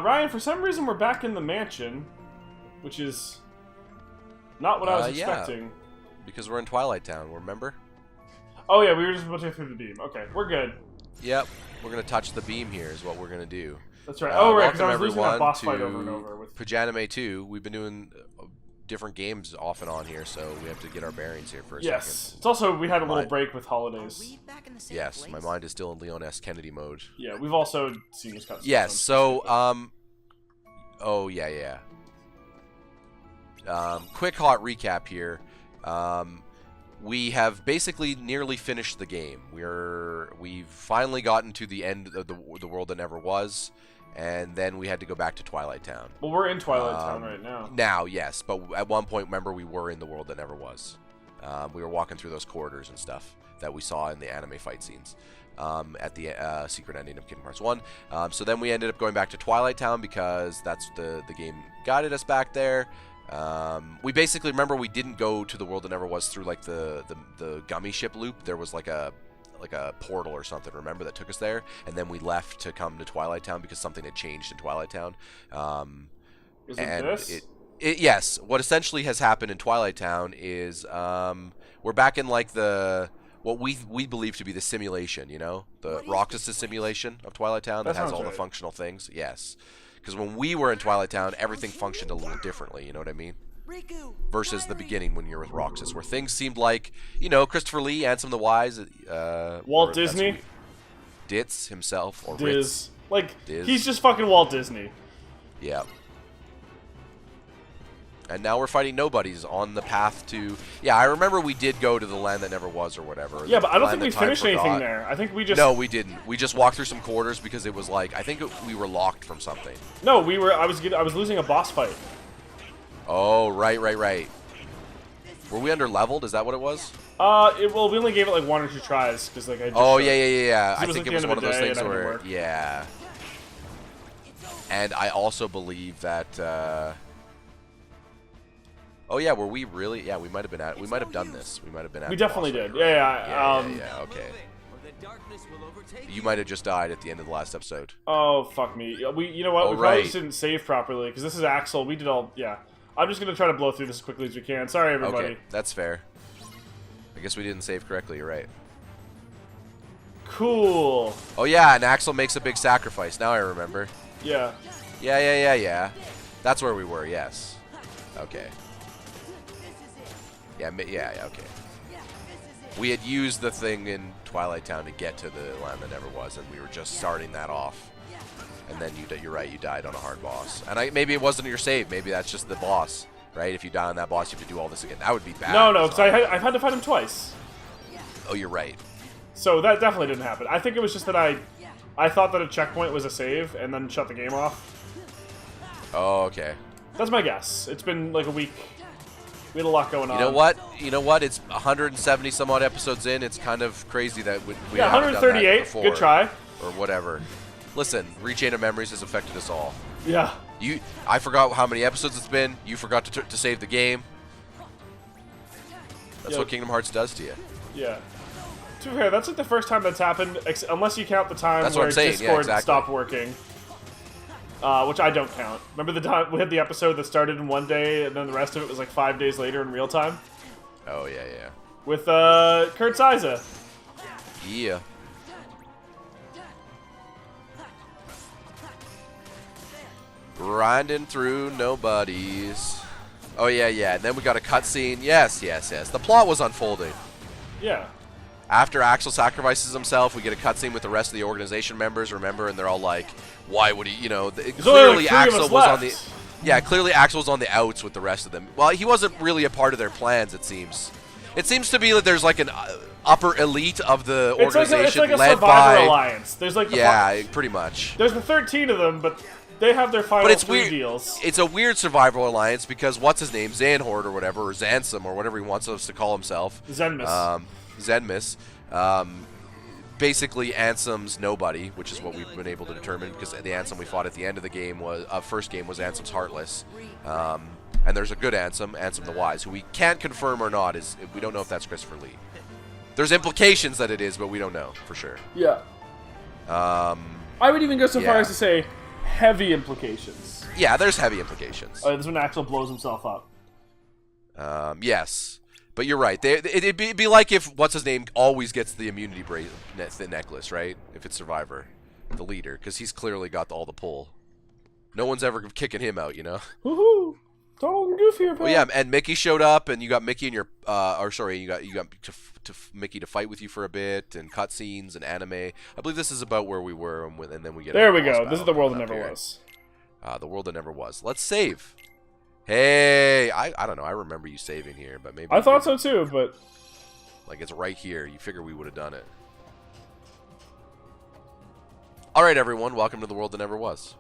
Ryan, for some reason we're back in the mansion, which is not what I was expecting. Yeah, because we're in Twilight Town, remember? Oh yeah, we were just about to go through the beam. Okay, we're good. Yep, we're gonna touch the beam here is what we're gonna do. That's right. Oh right, because I was welcome losing that boss fight everyone over and to over with Pajanime 2. We've been doing different games off and on here, so we have to get our bearings here for a second. Yes. It's also, we had a little break with holidays. Yes, my mind is still in Leon S. Kennedy mode. Yeah, we've also seen this cutscene. Yes, so, oh, yeah. Quick hot recap here. We have basically nearly finished the game. We've finally gotten to the end of the world that never was, and then we had to go back to Twilight Town. Well, we're in Twilight Town right now. Now, yes, but at one point, remember, we were in the world that never was. We were walking through those corridors and stuff that we saw in the anime fight scenes at the secret ending of Kingdom Hearts 1. So then we ended up going back to Twilight Town because that's the game guided us back there. We basically, remember, we didn't go to the world that never was through like the gummy ship loop. There was like a portal or something, remember, that took us there, and then we left to come to Twilight Town because something had changed in Twilight Town. Is it this? Yes, what essentially has happened in Twilight Town is we're back in like what we believe to be the simulation, you know, the Roxas' simulation of Twilight Town that has all the functional things. Yes, because when we were in Twilight Town, everything functioned a little differently, you know what I mean? Versus the beginning when you're with Roxas, where things seemed like, you know, Christopher Lee, Ansem the Wise, Walt Disney, Ditz himself, or Diz. Like, Diz. He's just fucking Walt Disney. Yeah. And now we're fighting nobodies on the path to... Yeah, I remember we did go to the land that never was or whatever. Yeah, but I don't think we finished anything there. I think we just... No, we didn't. We just walked through some corridors because it was like... I think we were locked from something. No, we were... I was losing a boss fight. Oh, right. Were we under-leveled? Is that what it was? Well, we only gave it like 1 or 2 tries, because like I just... Oh, yeah. I think like it was one of those things where... Work. Yeah. And I also believe that... Oh yeah, were we really? Yeah, we might have been at. We might have done this. We might have been at. We definitely did. Right? Yeah. Okay. You might have just died at the end of the last episode. Oh fuck me. You know what? We probably just didn't save properly because this is Axel. We did all. Yeah. I'm just gonna try to blow through this as quickly as we can. Sorry, everybody. Okay, that's fair. I guess we didn't save correctly. You're right. Cool. Oh yeah, and Axel makes a big sacrifice. Now I remember. Yeah. Yeah. That's where we were. Yes. Okay. Yeah, okay. We had used the thing in Twilight Town to get to the land that never was, and we were just starting that off. And then you're right, you died on a hard boss. And maybe it wasn't your save, maybe that's just the boss, right? If you die on that boss, you have to do all this again. That would be bad. No, because I've had to fight him twice. Oh, you're right. So that definitely didn't happen. I think it was just that I thought that a checkpoint was a save, and then shut the game off. Oh, okay. That's my guess. It's been like a week. We had a lot going on. You know what? It's 170 some odd episodes in. It's kind of crazy that we haven't 138. Done that before, good try. Or whatever. Listen, Rechain of Memories has affected us all. Yeah. I forgot how many episodes it's been. You forgot to save the game. That's what Kingdom Hearts does to you. Yeah. To be fair, that's like the first time that's happened, unless you count the time that's where what I'm saying. Discord exactly. stopped working. Which I don't count. Remember the time we had the episode that started in one day, and then the rest of it was like 5 days later in real time? Oh, yeah. With Kurt Siza. Yeah. Grinding through nobodies. Oh, yeah. And then we got a cutscene. Yes. The plot was unfolding. Yeah. After Axel sacrifices himself, we get a cutscene with the rest of the organization members, remember? And they're all like, why would he, clearly Axel was on the... Yeah, clearly Axel was on the outs with the rest of them. Well, he wasn't really a part of their plans, it seems. It seems to be that there's like an upper elite of the organization it's like a led Survivor by... Alliance. There's like pretty much. There's the 13 of them, but they have their final 3 deals. It's a weird survival alliance because what's his name, Zanhord or whatever, or Zansum or whatever he wants us to call himself. Zenmus. Zenmus, basically Ansem's nobody, which is what we've been able to determine because the Ansem we fought at the end of the game was first game was Ansem's Heartless. And there's a good Ansem, Ansem the Wise, who we can't confirm or not. We don't know if that's Christopher Lee. There's implications that it is, but we don't know for sure. Yeah. I would even go so far as to say heavy implications. Yeah, there's heavy implications. This is when Axel blows himself up. Yes. But you're right. It'd be like if what's-his-name always gets the immunity necklace, right? If it's Survivor, the leader, because he's clearly got all the pull. No one's ever kicking him out, you know? Woohoo! Donald and Goofy are back. Well, yeah, and Mickey showed up, and you got Mickey in your, you got Mickey to fight with you for a bit, and cutscenes and anime. I believe this is about where we were, and then we get. There we go. This is the world that never was. The world that never was. Let's save. Hey, I don't know. I remember you saving here, but maybe I thought so too, but like it's right here. You figure we would have done it. All right, everyone. Welcome to the world that never was.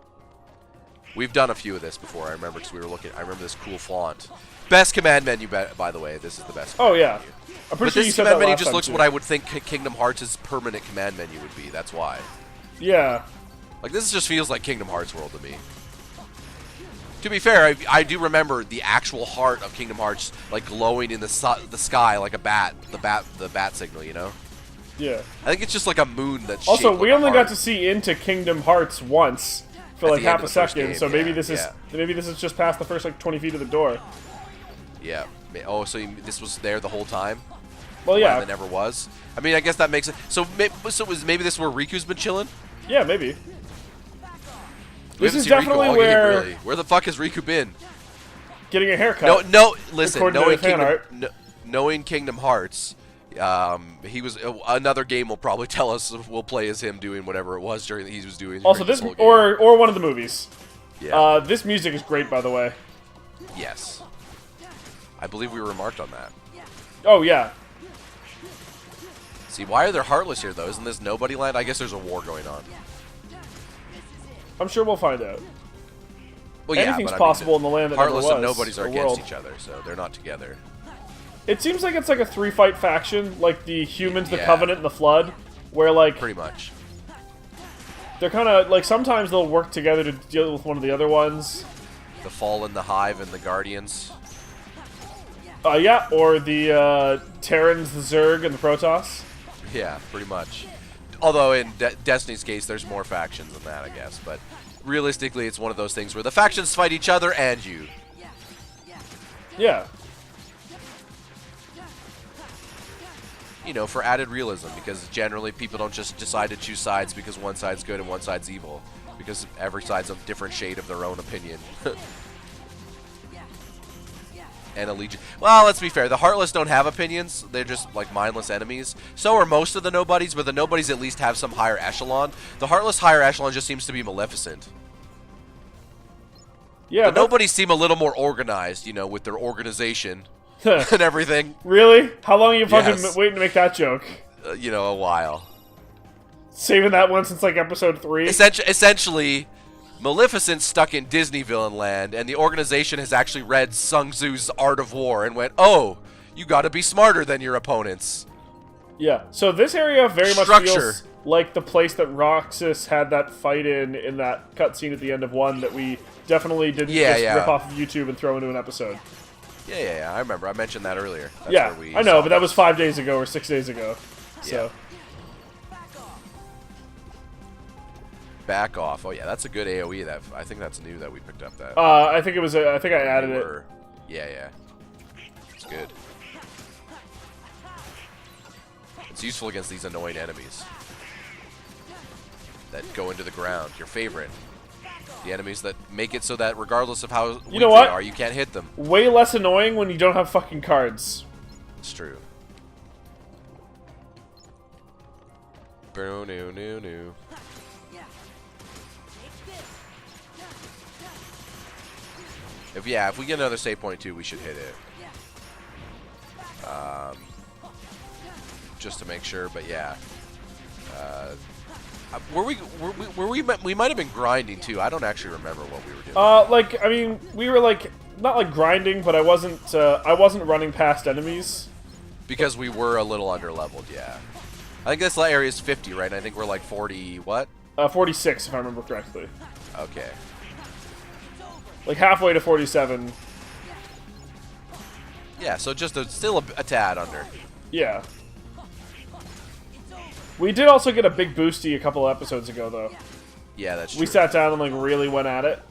We've done a few of this before. I remember because we were looking. I remember this cool font. Best command menu, by the way. This is the best. Oh yeah. Menu. I'm pretty but sure this you said command that menu last just time looks too. what I would think Kingdom Hearts' permanent command menu would be. That's why. Yeah. Like this just feels like Kingdom Hearts world to me. To be fair, I do remember the actual heart of Kingdom Hearts like glowing in the sky like a bat, the bat signal, you know? Yeah. I think it's just like a moon that's also shaped we like only a got heart. to see into Kingdom Hearts once for At like the end half of a the first second, game, so maybe yeah, this is just past the first like 20 feet of the door. Yeah. Oh, so this was there the whole time? Well, yeah. It never was. I mean, I guess that makes it. So maybe this is where Riku's been chilling? Yeah, maybe. We This haven't is seen Riku definitely all where game, really. Where the fuck has Riku been? Getting a haircut. No. Listen, According to the fan art. knowing Kingdom Hearts, he was another game. Will probably tell us we'll play as him doing whatever it was during he was doing. Also, this whole game. or one of the movies. Yeah. This music is great, by the way. Yes. I believe we remarked on that. Oh yeah. See, why are there Heartless here though? Isn't this Nobody Land? I guess there's a war going on. I'm sure we'll find out. Well, yeah, Anything's but possible in the land that Heartless never and was. Nobodies are against each other, so they're not together. It seems like it's like a three-fight faction, like the Humans, the Yeah. Covenant, and the Flood, where like Pretty much. they're kind of like sometimes they'll work together to deal with one of the other ones. The Fallen, the Hive, and the Guardians. Yeah, or the Terrans, the Zerg, and the Protoss. Yeah, pretty much. Although in Destiny's case, there's more factions than that, I guess. But realistically, it's one of those things where the factions fight each other and you. Yeah. You know, for added realism, because generally people don't just decide to choose sides because one side's good and one side's evil. Because every side's a different shade of their own opinion. And allegiance. Well, let's be fair. The Heartless don't have opinions. They're just like mindless enemies. So are most of the Nobodies, but the Nobodies at least have some higher echelon. The Heartless higher echelon just seems to be Maleficent. Yeah. The Nobodies seem a little more organized, you know, with their organization and everything. Really? How long are you fucking Yes. waiting to make that joke? You know, a while. Saving that one since like episode 3? Essentially, Maleficent's stuck in Disney villain land, and the organization has actually read Sun Tzu's Art of War and went, "Oh, you got to be smarter than your opponents." Yeah. So this area very much Structure. feels like the place that Roxas had that fight in that cutscene at the end of 1 that we definitely didn't rip off of YouTube and throw into an episode. Yeah. I remember. I mentioned that earlier. That's Yeah, where we I know, saw but that was 5 days ago or 6 days ago. So. Yeah. Back off. Oh yeah, that's a good AOE. That I think that's new that we picked up. That. I think it was. I think I added it. Yeah. It's good. It's useful against these annoying enemies that go into the ground. Your favorite. The enemies that make it so that regardless of how weak know what? they are, you can't hit them. Way less annoying when you don't have fucking cards. It's true. No. If we get another save point too, we should hit it. Just to make sure, but yeah. We might have been grinding too. I don't actually remember what we were doing. Like I mean, we were like not like grinding, but I wasn't running past enemies Because we were a little under leveled, yeah. I think this area is 50, right? And I think we're like 40, what? 46, if I remember correctly. Okay. Like halfway to 47. Yeah, so just still a tad under. Yeah. We did also get a big boosty a couple episodes ago, though. Yeah, that's true. We sat down and like really went at it.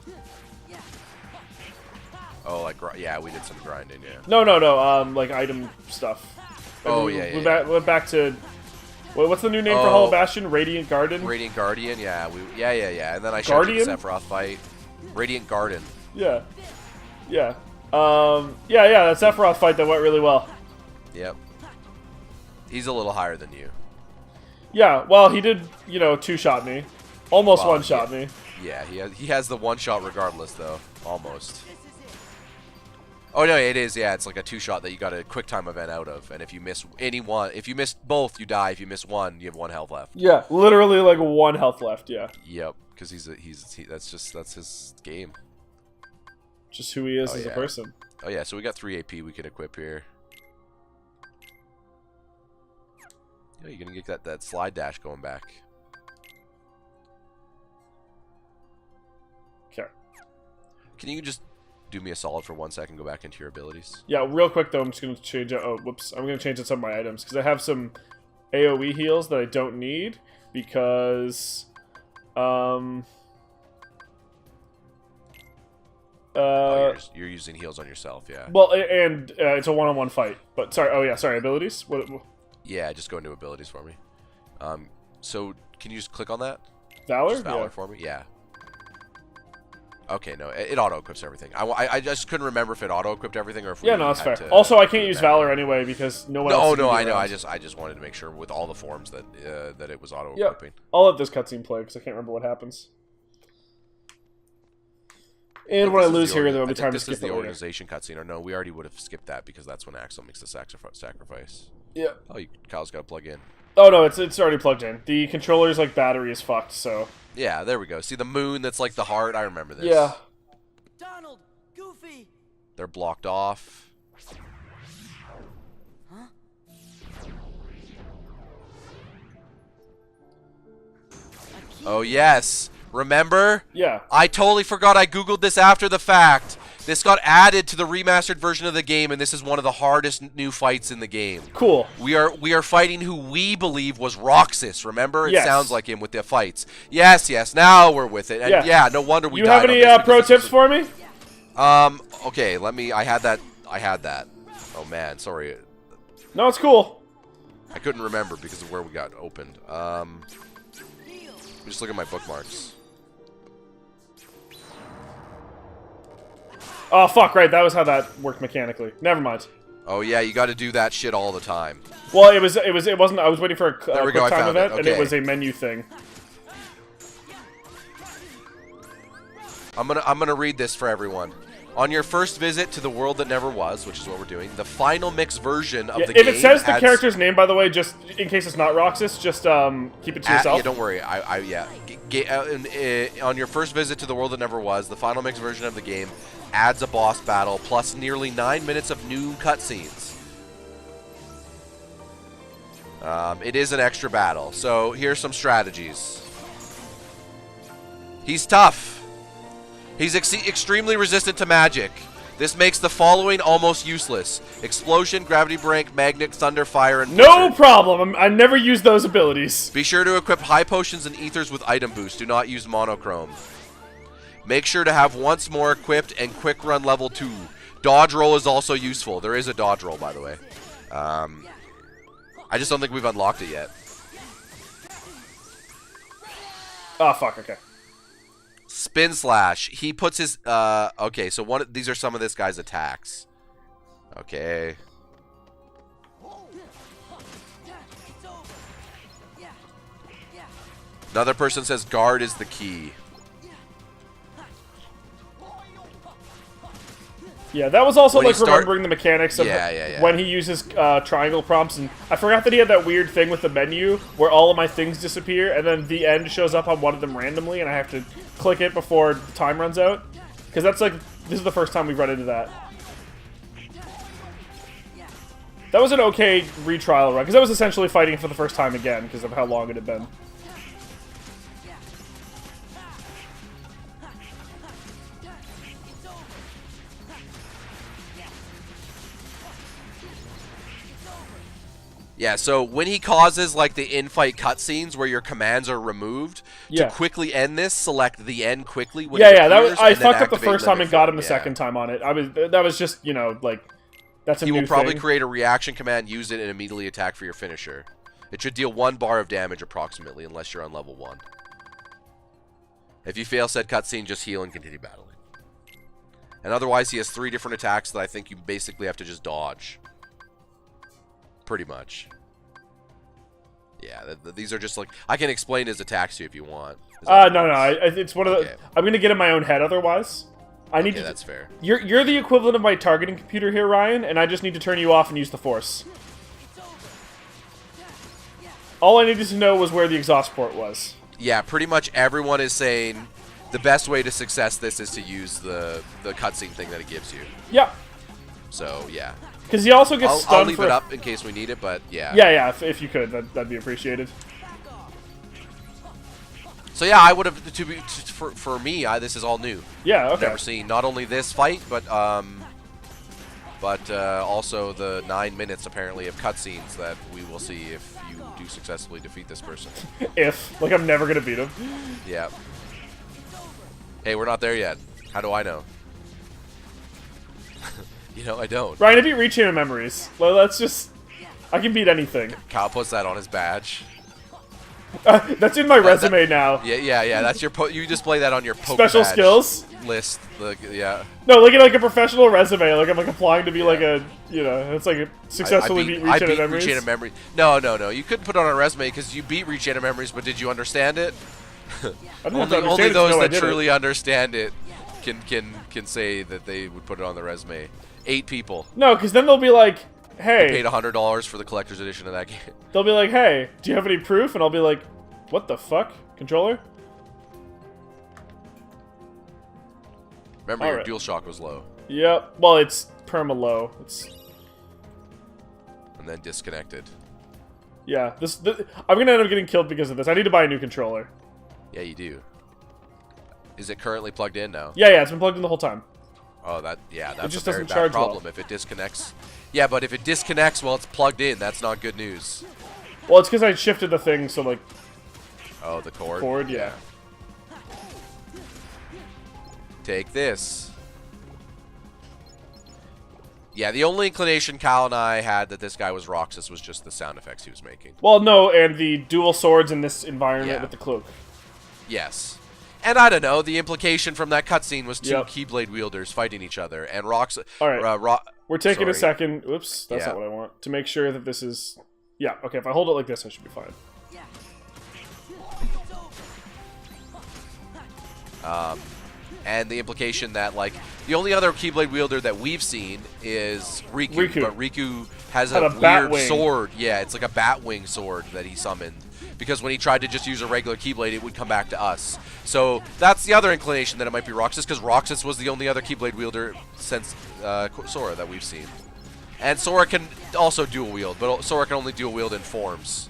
Oh, like, yeah, we did some grinding, yeah. No, like item stuff. Oh, yeah. We went back to... What's the new name for Hollow Bastion? Radiant Garden? Radiant Guardian, yeah. Yeah. And then I showed you the Sephiroth fight. Radiant Garden. Yeah. Yeah. That Sephiroth fight that went really well. Yep. He's a little higher than you. Yeah, well, he did, two-shot me. Almost one-shot me. Yeah, he has the one-shot regardless, though. Almost. Oh, no, it is, yeah. It's like a two-shot that you got a quick-time event out of. And if you miss if you miss both, you die. If you miss one, you have 1 health left. Yeah, literally like 1 health left, yeah. Yep, because that's his game. Just who he is as a person. Oh, yeah, so we got 3 AP we can equip here. Yeah, you're going to get that slide dash going back. Okay. Can you just do me a solid for 1 second, go back into your abilities? Yeah, real quick though, I'm just going to change out... Oh, whoops. I'm going to change out some of my items, because I have some AoE heals that I don't need, because... you're using heals on yourself, yeah. Well, and it's a one-on-one fight. But, sorry, abilities? What? Yeah, just go into abilities for me. So, can you just click on that? Valor? Just Valor for me? Yeah. Okay, no, it auto-equips everything. I just couldn't remember if it auto-equipped everything or if we no, that's fair. Also, I can't use Valor anyway because no one else... No, I know. I just wanted to make sure with all the forms that that it was auto-equipping. Yep. I'll let this cutscene play because I can't remember what happens. And when I lose here, there will be time to skip it later. This is the organization cutscene, or no, we already would have skipped that because that's when Axel makes the sacrifice. Yeah. Oh, Kyle's got to plug in. Oh, no, it's already plugged in. The controller's, like, battery is fucked, so... Yeah, there we go. See the moon that's like the heart? I remember this. Yeah. Donald, Goofy. They're blocked off. Huh? Oh, yes. Remember? Yeah. I totally forgot I googled this after the fact. This got added to the remastered version of the game, and this is one of the hardest new fights in the game. Cool. We are fighting who we believe was Roxas. Remember? It yes. sounds like him with the fights. Yes. Now we're with it. And yeah, no wonder we died. You have any pro tips for me? Okay, I had that. Oh man, sorry. No, it's cool. I couldn't remember because of where we got opened. Let me just look at my bookmarks. Oh, fuck, right, that was how that worked mechanically. Never mind. Oh, yeah, you got to do that shit all the time. Well, it wasn't, I was waiting for a quick time event, okay. And it was a menu thing. I'm gonna read this for everyone. On your first visit to the world that never was, which is what we're doing, the final mix version of the game. If it says the character's name, by the way, just in case it's not Roxas, just keep it to yourself. Yeah, don't worry. On your first visit to the world that never was, the final mix version of the game adds a boss battle plus nearly 9 minutes of new cutscenes. It is an extra battle, so here's some strategies. He's tough. He's extremely resistant to magic. This makes the following almost useless: explosion, gravity break, magnet, thunder, fire, and no problem. I never use those abilities. Be sure to equip high potions and ethers with item boost. Do not use monochrome. Make sure to have once more equipped and quick run level 2. Dodge roll is also useful. There is a dodge roll, by the way. I just don't think we've unlocked it yet. Oh, fuck, okay. Spin slash. He puts his okay, so these are some of this guy's attacks. Okay. Another person says guard is the key. Yeah, that was also like remembering the mechanics of yeah. when he uses triangle prompts, and I forgot that he had that weird thing with the menu where all of my things disappear, and then the end shows up on one of them randomly, and I have to click it before the time runs out. Because that's like, this is the first time we've run into that. That was an okay retrial run, because I was essentially fighting for the first time again, because of how long it had been. Yeah, so when he causes, like, the in-fight cutscenes where your commands are removed, to quickly end this, select the end quickly when it appears, I fucked up the first time and got him the second time on it. That was just, you know, like, that's a new thing. He will probably create a reaction command, use it, and immediately attack for your finisher. It should deal 1 bar of damage, approximately, unless you're on level 1. If you fail said cutscene, just heal and continue battling. And otherwise, he has 3 different attacks that I think you basically have to just dodge. Pretty much. Yeah, these are just like... I can explain his attacks to you if you want. No. It's one of the... I'm going to get in my own head otherwise. I need to... that's fair. You're the equivalent of my targeting computer here, Ryan, and I just need to turn you off and use the Force. All I needed to know was where the exhaust port was. Yeah, pretty much everyone is saying the best way to success this is to use the cutscene thing that it gives you. Yeah. So, yeah. Because he also gets stunned. I'll leave it up in case we need it, but yeah. Yeah, if you could, that'd be appreciated. So yeah, I would have for me. This is all new. Yeah, okay. Never seen not only this fight, but also the 9 minutes apparently of cutscenes that we will see if you do successfully defeat this person. Like I'm never gonna beat him. Yeah. Hey, we're not there yet. How do I know? You know, I don't. Ryan, I beat Reach Chain of Memories. Well, let's just... I can beat anything. Kyle puts that on his badge. That's in my resume now. Yeah. That's your... You display that on your poke special badge skills list. Yeah. No, like a professional resume. Like I'm like applying to be like a... You know, it's like a successfully beat Reach Chain of Memories. Reach Chain of Memories. No. You couldn't put it on a resume because you beat Reach Chain of Memories, but did you understand it? Only those that truly understand it can say that they would put it on the resume. 8 people. No, because then they'll be like, hey... They paid $100 for the collector's edition of that game. They'll be like, hey, do you have any proof? And I'll be like, what the fuck? Controller? Remember, your DualShock was low. Yep. Well, it's perma-low. And then disconnected. Yeah. I'm going to end up getting killed because of this. I need to buy a new controller. Yeah, you do. Is it currently plugged in now? Yeah, it's been plugged in the whole time. Oh, that's it just a very doesn't bad charge problem well. if it disconnects. Yeah, but if it disconnects while it's plugged in, that's not good news. Well, it's because I shifted the thing, so like... Oh, the cord? Cord, yeah. Take this. Yeah, the only inclination Kyle and I had that this guy was Roxas was just the sound effects he was making. Well, no, and the dual swords in this environment with the cloak. Yes. And I don't know, the implication from that cutscene was 2 Keyblade wielders fighting each other, and Roxas... Alright, we're taking a second... Oops, that's not what I want. To make sure that this is... Yeah, okay, if I hold it like this, I should be fine. And the implication that, like, the only other Keyblade wielder that we've seen is Riku. But Riku has a weird sword. Yeah, it's like a Batwing sword that he summoned. Because when he tried to just use a regular Keyblade, it would come back to us. So that's the other inclination that it might be Roxas, because Roxas was the only other Keyblade wielder since Sora that we've seen. And Sora can also dual wield, but Sora can only dual wield in forms.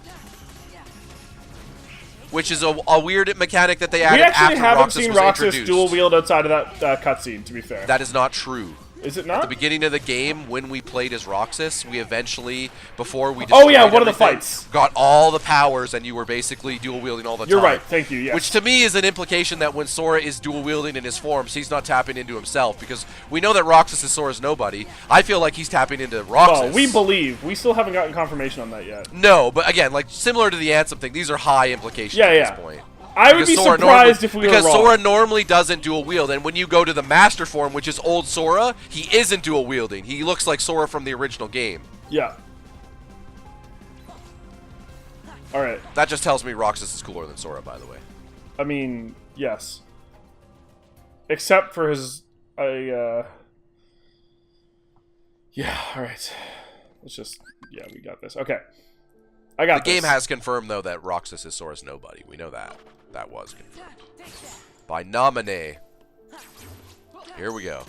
Which is a weird mechanic that they added after Roxas was introduced. We actually haven't seen Roxas dual wield outside of that cutscene, to be fair. That is not true. Is it not? At the beginning of the game, when we played as Roxas, we eventually, before we destroyed one of the fights, got all the powers, and you were basically dual wielding all the time. You're right. Thank you. Yes. Which to me is an implication that when Sora is dual wielding in his forms, he's not tapping into himself, because we know that Roxas is Sora's nobody. I feel like he's tapping into Roxas. Well, we believe. We still haven't gotten confirmation on that yet. No, but again, like similar to the Ansem thing, these are high implications at this point. I would be surprised if we were wrong. Because Sora normally doesn't dual wield, and when you go to the Master Form, which is old Sora, he isn't dual wielding. He looks like Sora from the original game. Yeah. Alright. That just tells me Roxas is cooler than Sora, by the way. I mean, yes. Except for his... Yeah, alright. Let's just... Yeah, we got this. Okay. I got this. The game has confirmed, though, that Roxas is Sora's nobody. We know that. That was confirmed. By Nominee. Here we go.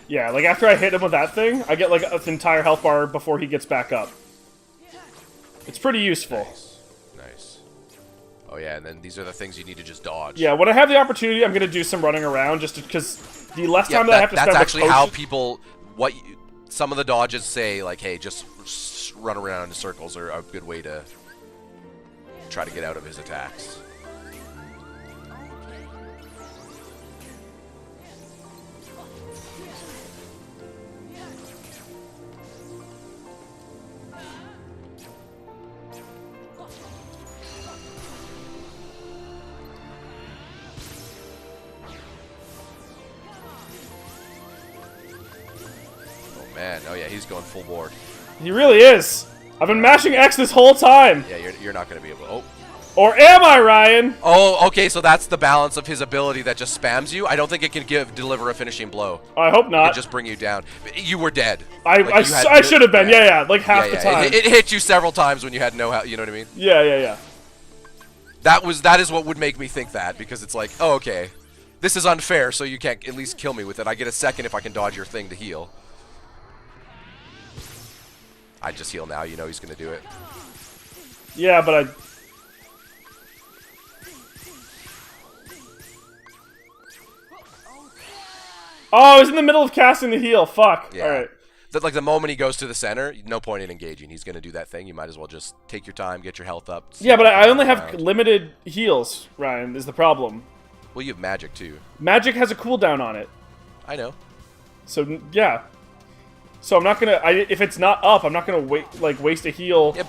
Yeah, like after I hit him with that thing, I get like an entire health bar before he gets back up. It's pretty useful. Nice. Oh yeah, and then these are the things you need to just dodge. Yeah, when I have the opportunity, I'm gonna do some running around just because the less time that I have to spend. That's actually with how people. Some of the dodges say like, hey, just run around in circles are a good way to try to get out of his attacks. Man, oh yeah, he's going full board. He really is. I've been mashing X this whole time. Yeah, you're not going to be able to... Oh. Or am I, Ryan? Oh, okay, so that's the balance of his ability that just spams you. I don't think it can deliver a finishing blow. I hope not. It just bring you down. You were dead. I should have been, yeah, like half the time. It hit you several times when you had no help, you know what I mean? Yeah. That is what would make me think that, because it's like, oh, okay, this is unfair, so you can't at least kill me with it. I get a second if I can dodge your thing to heal. I just heal now, you know he's going to do it. Yeah, but I... Oh, I was in the middle of casting the heal. Fuck. Yeah. Alright. Like the moment he goes to the center, no point in engaging. He's going to do that thing. You might as well just take your time, get your health up. Yeah, but I only have limited heals, Ryan, is the problem. Well, you have magic too. Magic has a cooldown on it. I know. So, yeah. So I'm not gonna. If it's not up, I'm not gonna waste a heal. Yep.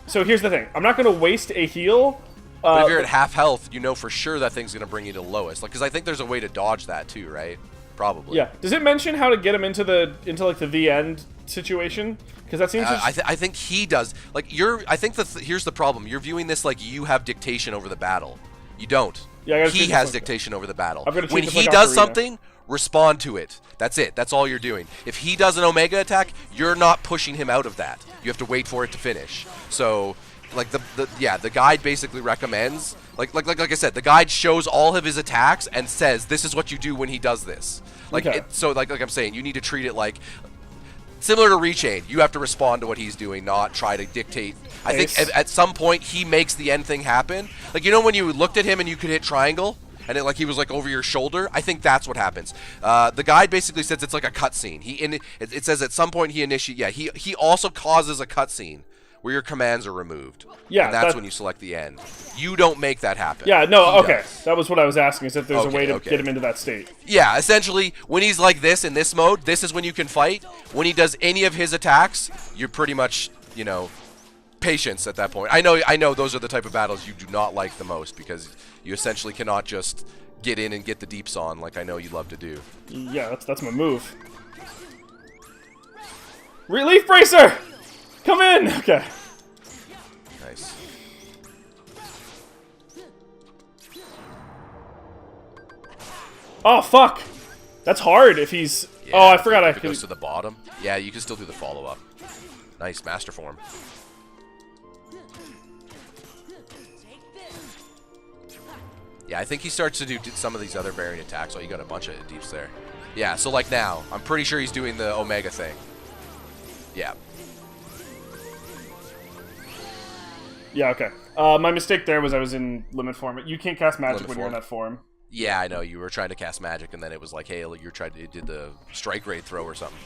So here's the thing: I'm not gonna waste a heal. But if you're at half health, you know for sure that thing's gonna bring you to lowest. Like, because I think there's a way to dodge that too, right? Probably. Yeah. Does it mention how to get him into like the end situation? Because that seems. I think he does. Like I think here's the problem. You're viewing this like you have dictation over the battle. You don't. Yeah. He has dictation over the battle. When he does something, respond to it. That's it. That's all you're doing. If he does an Omega attack, you're not pushing him out of that. You have to wait for it to finish. So, like the guide basically recommends, like I said, the guide shows all of his attacks and says this is what you do when he does this. Like okay. So like I'm saying, you need to treat it like similar to Rechain. You have to respond to what he's doing, not try to dictate. I think at some point he makes the end thing happen. Like, you know when you looked at him and you could hit triangle? And it, like he was like over your shoulder. I think that's what happens. The guide basically says it's like a cutscene. It says at some point he initiates. Yeah, he also causes a cutscene where your commands are removed. Yeah, and that's when you select the end. You don't make that happen. Yeah, no, He okay. does. That was what I was asking. Is if there's a way to get him into that state? Yeah, essentially when he's like this in this mode, this is when you can fight. When he does any of his attacks, you're pretty much patience at that point. I know those are the type of battles you do not like the most because you essentially cannot just get in and get the deeps on like I know you love to do. Yeah, that's my move. Relief bracer! Come in! Okay. Nice. Oh, fuck! That's hard if he's... Yeah, oh, I forgot I if it could... goes to the bottom. Yeah, you can still do the follow-up. Nice, master form. Yeah, I think he starts to do some of these other variant attacks. Oh, you got a bunch of deeps there. Yeah, so like now, I'm pretty sure he's doing the Omega thing. Yeah. Yeah, okay. My mistake there was I was in limit form. You can't cast magic when you're in that form. Yeah, I know. You were trying to cast magic, and then it was like, hey, it did the strike rate throw or something.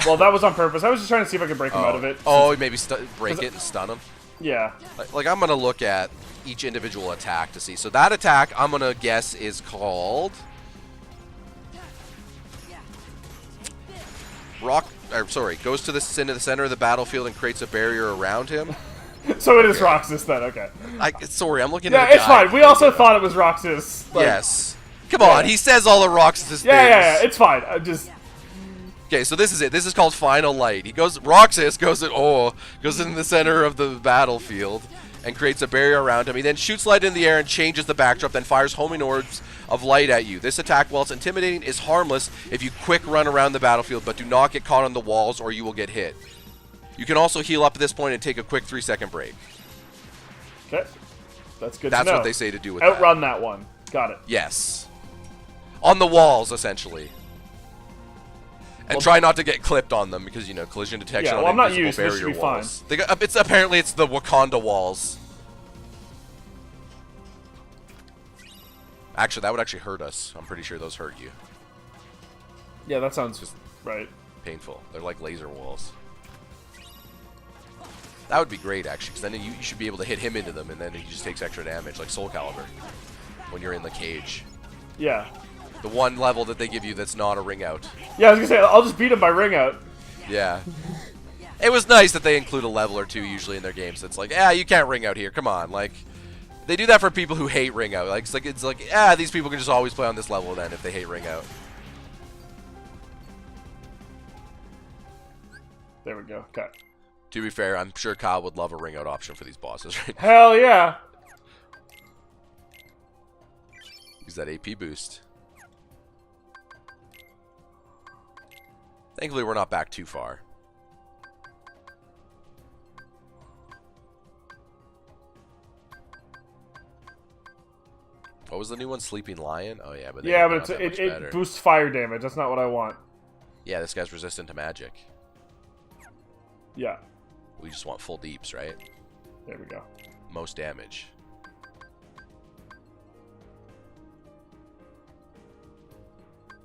Well, that was on purpose. I was just trying to see if I could break him out of it. Oh, maybe break it and stun him? Yeah. Like I'm going to look at each individual attack to see. So that attack, I'm going to guess, is called... goes to the center of the battlefield and creates a barrier around him. So it is Roxas then, okay. Sorry, I'm looking at at the it's fine. We also thought it was Roxas. Like, yes. Come on, he says all the Roxas things. Yeah, it's fine. I just... Okay, so this is it. This is called Final Light. Roxas goes in the center of the battlefield and creates a barrier around him. He then shoots light in the air and changes the backdrop, then fires homing orbs of light at you. This attack, while it's intimidating, is harmless if you quick run around the battlefield, but do not get caught on the walls or you will get hit. You can also heal up at this point and take a quick 3-second break. Okay. That's good to know. That's what they say to do with Outrun that one. Got it. Yes. On the walls, essentially. And try not to get clipped on them because, you know, collision detection Yeah, well, on I'm not invisible used, this barrier should be walls. Apparently it's the Wakanda walls. Actually, that would actually hurt us. I'm pretty sure those hurt you. Yeah, that sounds just right. Painful. They're like laser walls. That would be great, actually, because then you should be able to hit him into them, and then he just takes extra damage, like Soul Calibur, when you're in the cage. Yeah. The one level that they give you that's not a ring out. Yeah, I was gonna say, I'll just beat him by ring out. Yeah. It was nice that they include a level or two usually in their games. It's like, you can't ring out here. Come on, like they do that for people who hate ring out. Like it's like these people can just always play on this level then if they hate ring out. There we go. Okay. To be fair, I'm sure Kyle would love a ring out option for these bosses, right? Hell yeah. Use that AP boost. Thankfully, we're not back too far. What was the new one? Sleeping Lion? Oh, yeah, but it boosts fire damage. That's not what I want. Yeah, this guy's resistant to magic. Yeah. We just want full deeps, right? There we go. Most damage.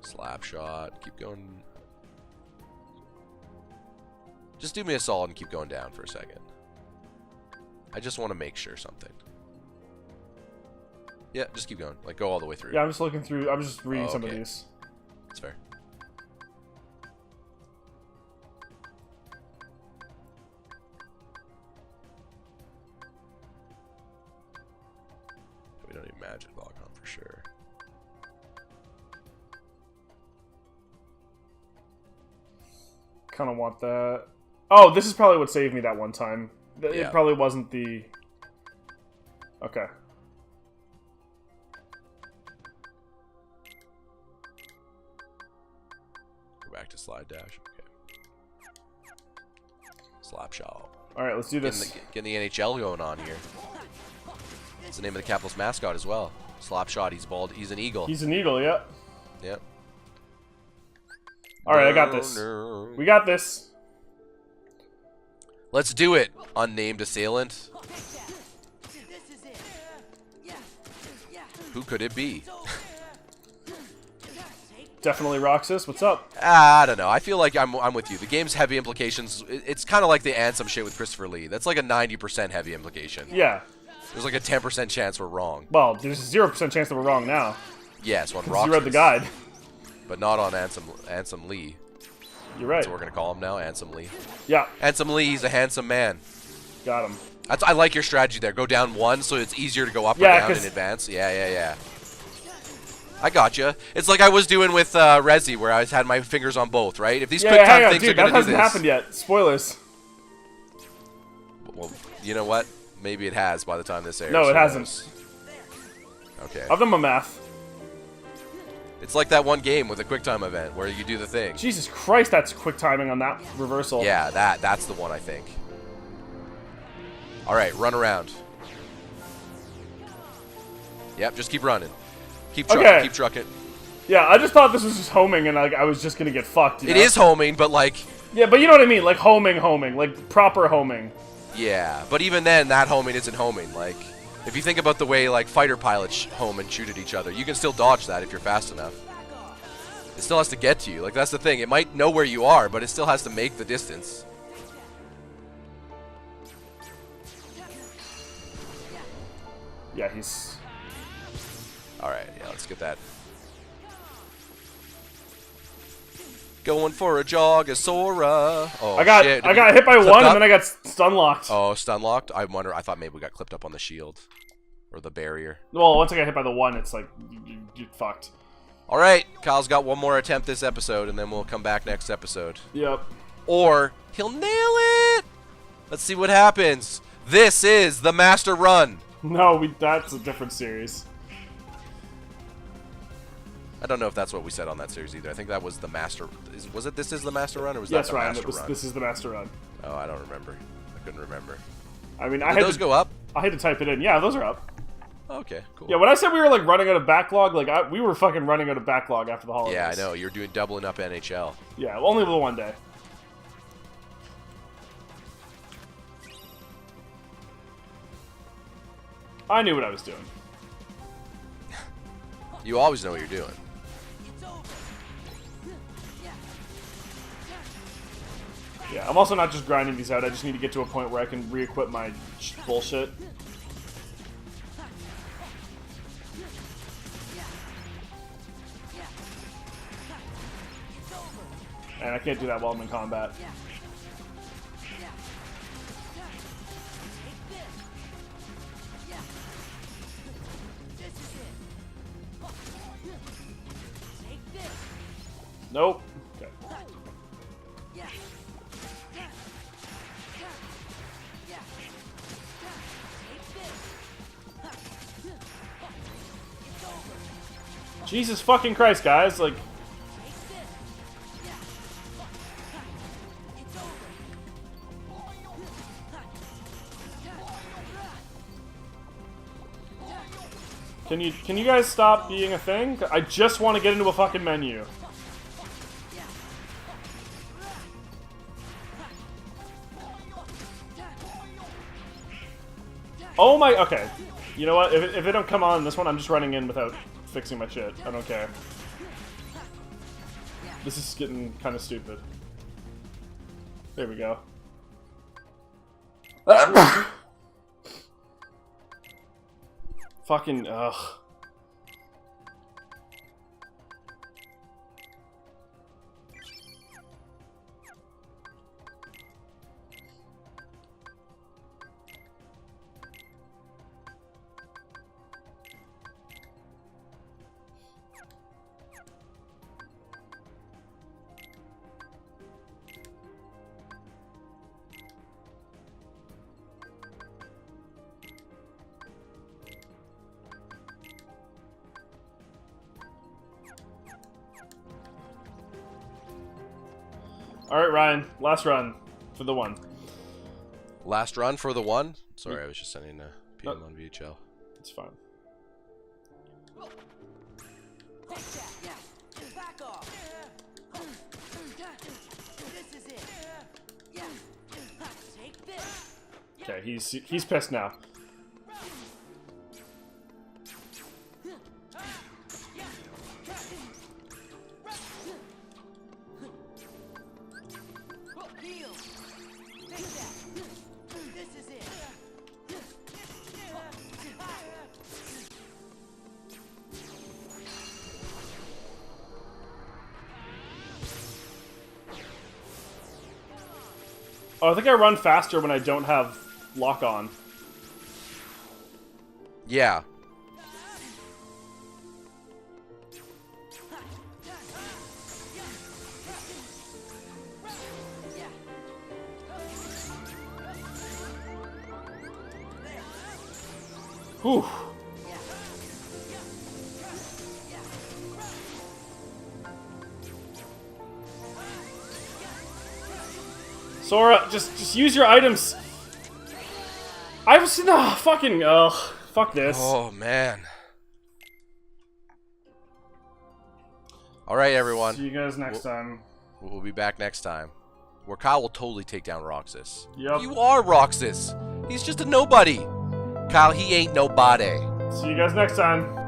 Slap shot. Keep going. Just do me a solid and keep going down for a second. I just want to make sure something. Yeah, just keep going. Like, go all the way through. Yeah, I'm just looking through. I'm just reading some of these. That's fair. We don't need magic lock on for sure. Kind of want that. Oh, this is probably what saved me that one time. It probably wasn't the... Okay. Go back to slide dash. Okay. Slap shot. Alright, let's do this. Getting the NHL going on here. It's the name of the Capitals mascot as well. Slap shot. He's bald. He's an eagle. He's an eagle, yeah. Yep. Alright, I got this. We got this. Let's do it, unnamed assailant. Who could it be? Definitely Roxas. What's up? I don't know. I feel like I'm with you. The game's heavy implications. It's kind of like the Ansem shit with Christopher Lee. That's like a 90% heavy implication. Yeah. There's like a 10% chance we're wrong. Well, there's a 0% chance that we're wrong now. Yes, on Roxas. You read the guide. But not on Ansem Lee. You're right. So we're gonna call him now, Ansem Lee. Yeah. Ansem Lee, he's a handsome man. Got him. I like your strategy there. Go down one, so it's easier to go up or down in advance. Yeah. I gotcha. It's like I was doing with Resi, where I had my fingers on both, right? If these quick time things are gonna do this, that hasn't happened yet. Spoilers. Well, you know what? Maybe it has by the time this airs. No, it hasn't. Okay. I've done my math. It's like that one game with a QuickTime event where you do the thing. Jesus Christ, that's quick timing on that reversal. Yeah, that's the one, I think. Alright, run around. Yep, just keep running. Keep trucking, keep trucking. Yeah, I just thought this was just homing and I was just gonna get fucked. It is homing, but like... Yeah, but you know what I mean? Like homing. Like proper homing. Yeah, but even then, that homing isn't homing. Like... If you think about the way like fighter pilots home and shoot at each other, you can still dodge that if you're fast enough. It still has to get to you. Like, that's the thing. It might know where you are, but it still has to make the distance. Yeah, he's... Alright, yeah, let's get that. Going for a jog, a Sora. Oh, I got hit by one, and then I got stun locked. Oh, stun locked? I thought maybe we got clipped up on the shield. Or the barrier. Well, once I got hit by the one, it's like, you're fucked. Alright, Kyle's got one more attempt this episode, and then we'll come back next episode. Yep. Or, he'll nail it! Let's see what happens. This is the Master Run. No, that's a different series. I don't know if that's what we said on that series either. I think that was the Master... Was it This Is the Master Run, or was that the Master Run? This is the Master Run. Oh, I don't remember. I couldn't remember. I mean, Did those go up? I had to type it in. Yeah, those are up. Okay, cool. Yeah, when I said we were like running out of backlog, like we were fucking running out of backlog after the holidays. Yeah, I know. You're doubling up NHL. Yeah, only the one day. I knew what I was doing. You always know what you're doing. Yeah, I'm also not just grinding these out. I just need to get to a point where I can re-equip my bullshit. And I can't do that while I'm in combat. Nope. Okay. Jesus fucking Christ, guys! Like. Can you guys stop being a thing? I just want to get into a fucking menu. Oh my, okay. You know what? If it don't come on this one, I'm just running in without fixing my shit. I don't care. This is getting kind of stupid. There we go. Fucking, ugh. Alright, Ryan. Last run for the one. Last run for the one? Sorry, I was just sending a PM on VHL. It's fine. Back off. This is it. Yeah. Take this. Okay, he's pissed now. Oh, I think I run faster when I don't have lock on. Yeah. Whew. Sora, just use your items. I was fucking fuck this. Oh man. All right, everyone. See you guys next time. We'll be back next time, where Kyle will totally take down Roxas. Yep. You are Roxas. He's just a nobody. Kyle, he ain't nobody. See you guys next time.